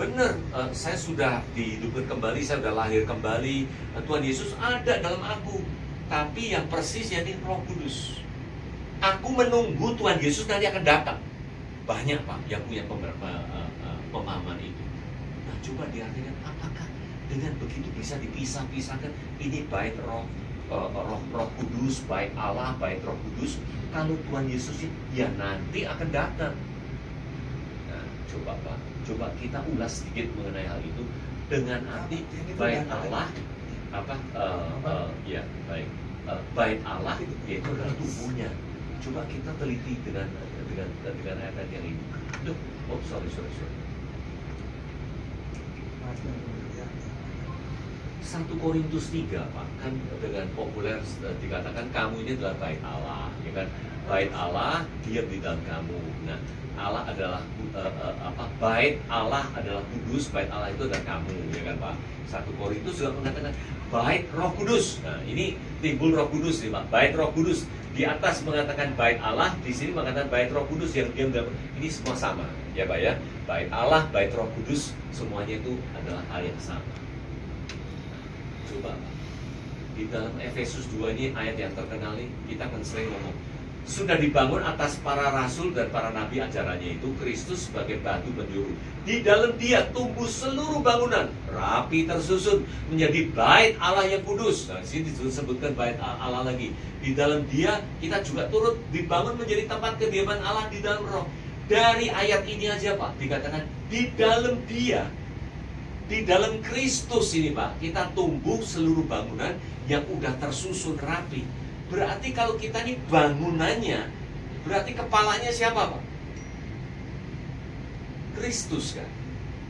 benar, saya sudah dihidupkan kembali, saya sudah lahir kembali, Tuhan Yesus ada dalam aku. Tapi yang persisnya ini Roh Kudus. Aku menunggu Tuhan Yesus nanti akan datang. Banyak Pak yang punya pemahaman itu. Nah, coba diartikan, apakah dengan begitu bisa dipisah-pisahkan ini baik Roh Kudus, baik Allah, baik Roh Kudus. Kalau Tuhan Yesus ya nanti akan datang. Nah, coba Pak, coba kita ulas sedikit mengenai hal itu dengan arti baik Allah, baik Allah yaitu adalah tubuhnya. Coba kita teliti dengan ayat yang ini. Duh, sorry. 1 Korintus 3 Pak, kan dengan populer dikatakan kamu ini adalah bait Allah, ya kan? Bait Allah diam di dalam kamu. Nah, Allah adalah bait Allah adalah kudus, bait Allah itu adalah kamu, ya kan Pak? 1 Korintus juga mengatakan bait Roh Kudus. Nah, ini timbul Roh Kudus nih Pak, bait Roh Kudus. Di atas mengatakan bait Allah, di sini mengatakan bait Roh Kudus yang diam dalam. Ini semua sama, ya Pak ya. Bait Allah, bait Roh Kudus, semuanya itu adalah hal yang sama. Coba di dalam Efesus 2 ini ayat yang terkenal ini kita akan sering ngomong, sudah dibangun atas para rasul dan para nabi ajarannya itu Kristus sebagai batu penjuru. Di dalam Dia tumbuh seluruh bangunan rapi tersusun menjadi bait Allah yang kudus. Nah, di sini disebutkan bait Allah lagi. Di dalam Dia kita juga turut dibangun menjadi tempat kediaman Allah di dalam Roh. Dari ayat ini aja Pak dikatakan di dalam Dia, di dalam Kristus ini Pak, kita tumbuh seluruh bangunan yang udah tersusun rapi. Berarti kalau kita ini bangunannya, berarti kepalanya siapa Pak? Kristus kan.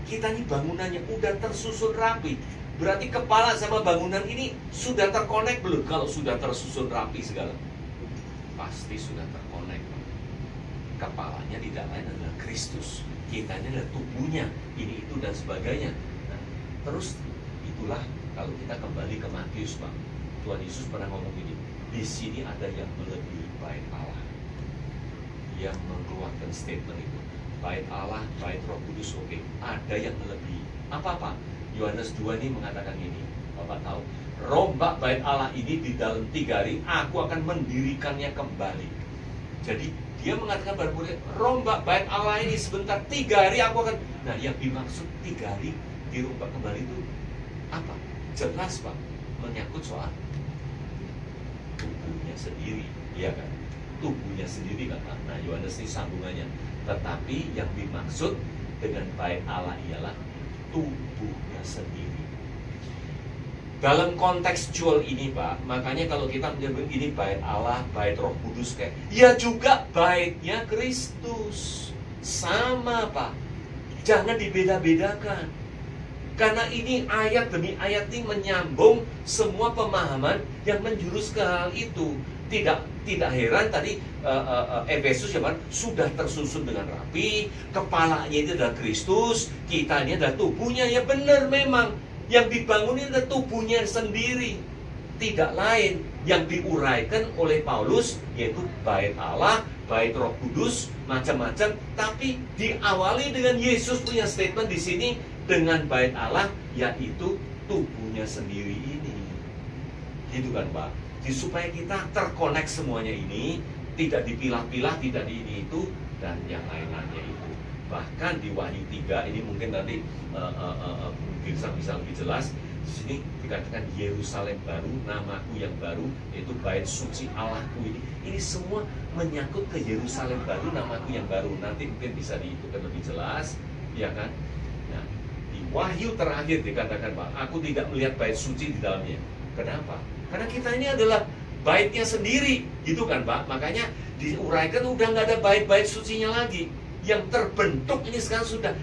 Kita ini bangunannya udah tersusun rapi. Berarti kepala sama bangunan ini sudah terkonek belum? Kalau sudah tersusun rapi segala, pasti sudah terkonek. Kepalanya tidak lain adalah Kristus. Kita ini adalah tubuhnya, ini itu dan sebagainya. Terus itulah kalau kita kembali ke Matius Pak, Tuhan Yesus pernah ngomong gini, di sini ada yang melebihi bait Allah. Dia mengeluarkan statement itu, bait Allah, bait Roh Kudus, oke, ada yang melebihi. Apa Pak? Yohanes 2 ini mengatakan ini, Bapak tahu, rombak bait Allah ini di dalam 3 hari aku akan mendirikannya kembali. Jadi dia mengatakan pada murid, rombak bait Allah ini sebentar 3 hari aku akan. Nah, yang dimaksud 3 hari dirombak kembali itu apa? Jelas Pak, menyangkut soal tubuhnya sendiri, ya kan? Tubuhnya sendiri kan Pak. Nah, Yohanes ini sambungannya. Tetapi yang dimaksud dengan bait Allah ialah tubuhnya sendiri. Dalam kontekstual ini Pak, makanya kalau kita menyebut ini bait Allah, bait Roh Kudus kayak, ya juga baitnya Kristus. Sama Pak. Jangan dibeda-bedakan. Karena ini ayat demi ayat ini menyambung semua pemahaman yang menjurus ke hal itu. Tidak heran tadi Efesus sudah tersusun dengan rapi, kepalanya itu adalah Kristus, kita ini adalah tubuhnya. Ya benar memang, yang dibangun ini adalah tubuhnya sendiri, tidak lain. Yang diuraikan oleh Paulus yaitu bait Allah, bait Roh Kudus, macam-macam. Tapi diawali dengan Yesus punya statement di sini dengan bait Allah, yaitu tubuhnya sendiri ini. Gitu kan Pak? Jadi supaya kita terkonek semuanya ini, tidak dipilah-pilah, tidak di ini itu dan yang lain-lainnya itu. Bahkan di Wahyu 3 ini mungkin nanti bisa lebih jelas. Di sini dikatakan Yerusalem baru, namaku yang baru, yaitu bait suci Allahku ini. Ini semua menyangkut ke Yerusalem baru, namaku yang baru. Nanti mungkin bisa dihitungkan lebih jelas, ya kan? Nah, di Wahyu terakhir dikatakan Pak, aku tidak melihat bait suci di dalamnya. Kenapa? Karena kita ini adalah baitnya sendiri, gitu kan Pak? Makanya diuraikan udah nggak ada bait-bait sucinya lagi. Yang terbentuk ini sekarang sudah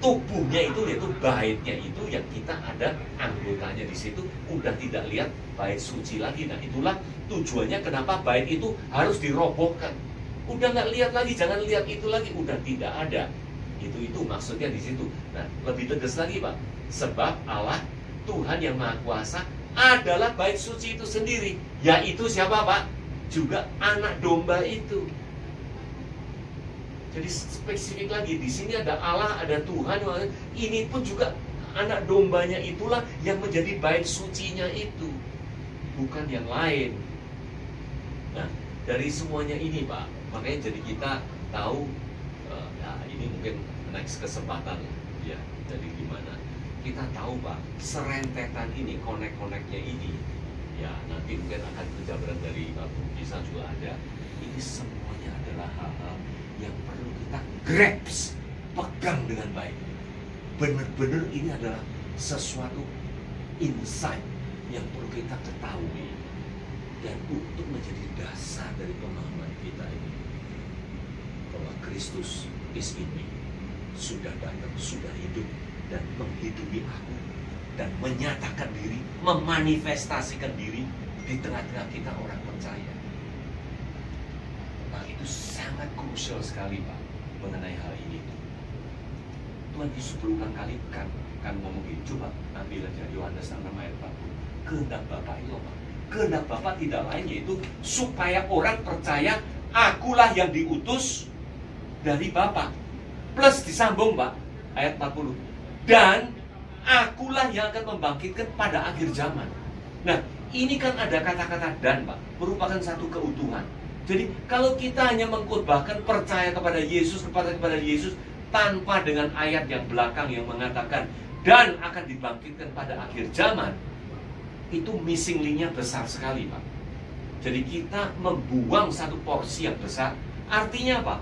tubuhnya itu, yaitu baitnya itu yang kita ada anggotanya di situ, udah tidak lihat bait suci lagi. Nah, itulah tujuannya kenapa bait itu harus dirobohkan. Udah nggak lihat lagi, jangan lihat itu lagi, udah tidak ada. Itu maksudnya di situ. Nah, lebih tegas lagi Pak, sebab Allah Tuhan yang Maha Kuasa adalah bait suci itu sendiri, yaitu siapa Pak? Juga anak domba itu. Jadi spesifik lagi, di sini ada Allah, ada Tuhan. Ini pun juga anak dombanya itulah yang menjadi bait sucinya itu, bukan yang lain. Nah, dari semuanya ini Pak, makanya jadi kita tahu, ya ini mungkin next kesempatan ya. Jadi gimana? Kita tahu Pak, serentetan ini, konek-koneknya ini, ya nanti mungkin akan penjabaran dari Bu Kisah juga ada. Ini semuanya adalah hal-hal yang perlu kita grasp, pegang dengan baik. Benar-benar ini adalah sesuatu insight yang perlu kita ketahui, dan untuk menjadi dasar dari pemahaman kita ini, bahwa Kristus is in me, sudah datang, sudah hidup, dan menghidupi aku, dan menyatakan diri, memanifestasikan diri di tengah-tengah kita orang percaya. Nah, itu sangat krusial sekali Pak mengenai hal ini. Tuhan Yesus berulang kali kan ngomong gini, coba ambil aja Yohanes 6 ayat 40. Kehendak Bapa itu apa? Kehendak Bapa tidak lain yaitu supaya orang percaya akulah yang diutus dari Bapa. Plus disambung Pak, ayat 40. Dan akulah yang akan membangkitkan pada akhir zaman. Nah, ini kan ada kata-kata dan Pak, merupakan satu keutuhan. Jadi kalau kita hanya mengkhotbahkan percaya kepada Yesus, kepada Yesus, tanpa dengan ayat yang belakang yang mengatakan dan akan dibangkitkan pada akhir zaman, itu missing link-nya besar sekali Pak. Jadi kita membuang satu porsi yang besar. Artinya apa?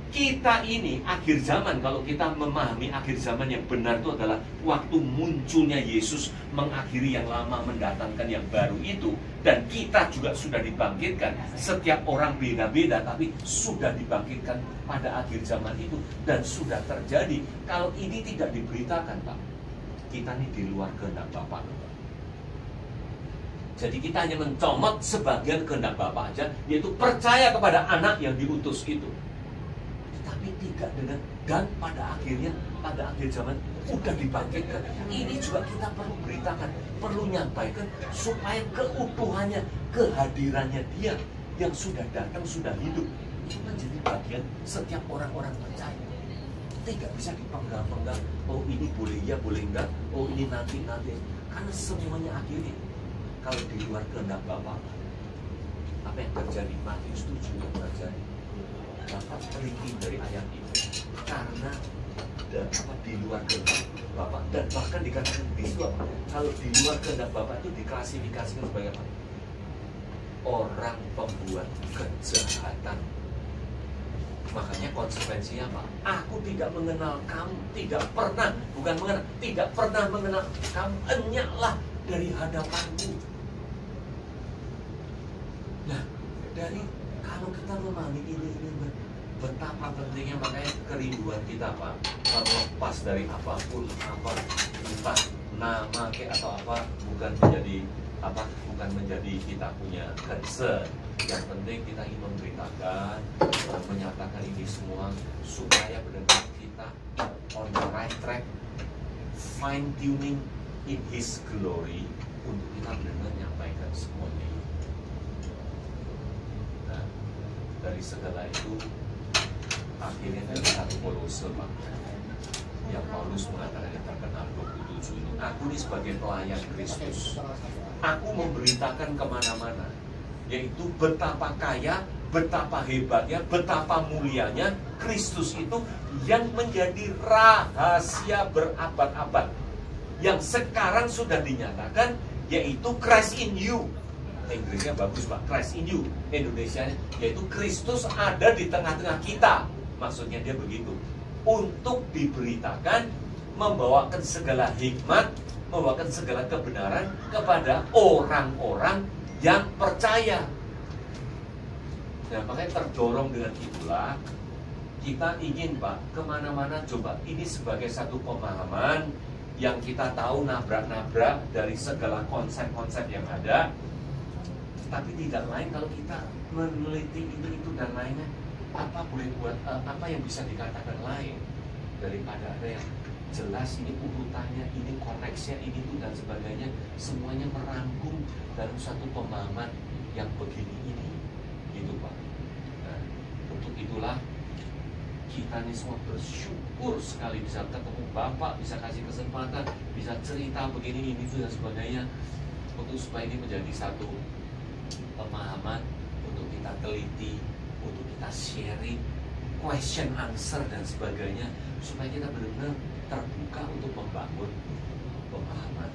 Kita ini akhir zaman, kalau kita memahami akhir zaman yang benar itu adalah waktu munculnya Yesus mengakhiri yang lama, mendatangkan yang baru itu. Dan kita juga sudah dibangkitkan. Setiap orang beda-beda, tapi sudah dibangkitkan pada akhir zaman itu. Dan sudah terjadi. Kalau ini tidak diberitakan Pak, kita ini di luar kehendak Bapa. Jadi kita hanya mencomot sebagian kehendak Bapa aja, yaitu percaya kepada anak yang diutus itu. Tapi tidak dengan dan pada akhirnya, pada akhir zaman udah dibangkitkan. Ini juga kita perlu beritakan, perlu nyampaikan supaya keutuhannya, kehadirannya Dia yang sudah datang, sudah hidup, itu menjadi bagian setiap orang-orang percaya. Tidak bisa dipenggal-penggal. Oh ini boleh ya, boleh enggak. Oh ini nanti. Karena semuanya akhirnya kalau di luar kehendak Bapa, apa yang terjadi? Matius 7 yang terjadi. Bapak teliti dari ayat ini karena di luar kehendak Bapak, dan bahkan dikatakan di situ apa? Kalau di luar kehendak Bapak itu diklasifikasikan sebagai apa? Orang pembuat kejahatan. Makanya konsekuensinya apa? Aku tidak mengenal kamu, tidak pernah mengenal kamu, enyaklah dari hadapanku. Nah, dari kalau kita memahami ini betapa pentingnya, makanya kerinduan kita Pak, terlepas dari apapun, entah nama atau apa, bukan menjadi kita punya concern. Yang penting kita ingin memberitakan, menyatakan ini semua supaya benar-benar kita on the right track, fine tuning in His glory, untuk kita benar-benar menyampaikan semuanya. Nah, dari segala itu akhirnya dari 1 Kolose yang Paulus mengatakan yang terkenal 27 ini, aku ini sebagai pelayan Kristus, aku memberitakan kemana-mana, yaitu betapa kaya, betapa hebatnya, betapa mulianya Kristus itu yang menjadi rahasia berabad-abad, yang sekarang sudah dinyatakan, yaitu Christ in you. Inggrisnya bagus Pak, Christ in you. Indonesianya yaitu Kristus ada di tengah-tengah kita. Maksudnya dia begitu, untuk diberitakan, membawakan segala hikmat, membawakan segala kebenaran kepada orang-orang yang percaya. Nah, makanya terdorong dengan itulah kita ingin Pak, kemana-mana coba ini sebagai satu pemahaman yang kita tahu nabrak-nabrak dari segala konsep-konsep yang ada. Tapi tidak lain kalau kita meneliti ini, itu, dan lainnya, apa yang bisa dikatakan lain daripada ada yang jelas ini urutannya, ini koneksnya, ini itu dan sebagainya, semuanya merangkum dalam satu pemahaman yang begini ini, gitu Pak. Nah, untuk itulah kita nih semua bersyukur sekali bisa ketemu Bapak, bisa kasih kesempatan, bisa cerita begini ini itu dan sebagainya, untuk supaya ini menjadi satu pemahaman untuk kita teliti, untuk kita sharing, question answer dan sebagainya, supaya kita benar-benar terbuka untuk membangun pemahaman.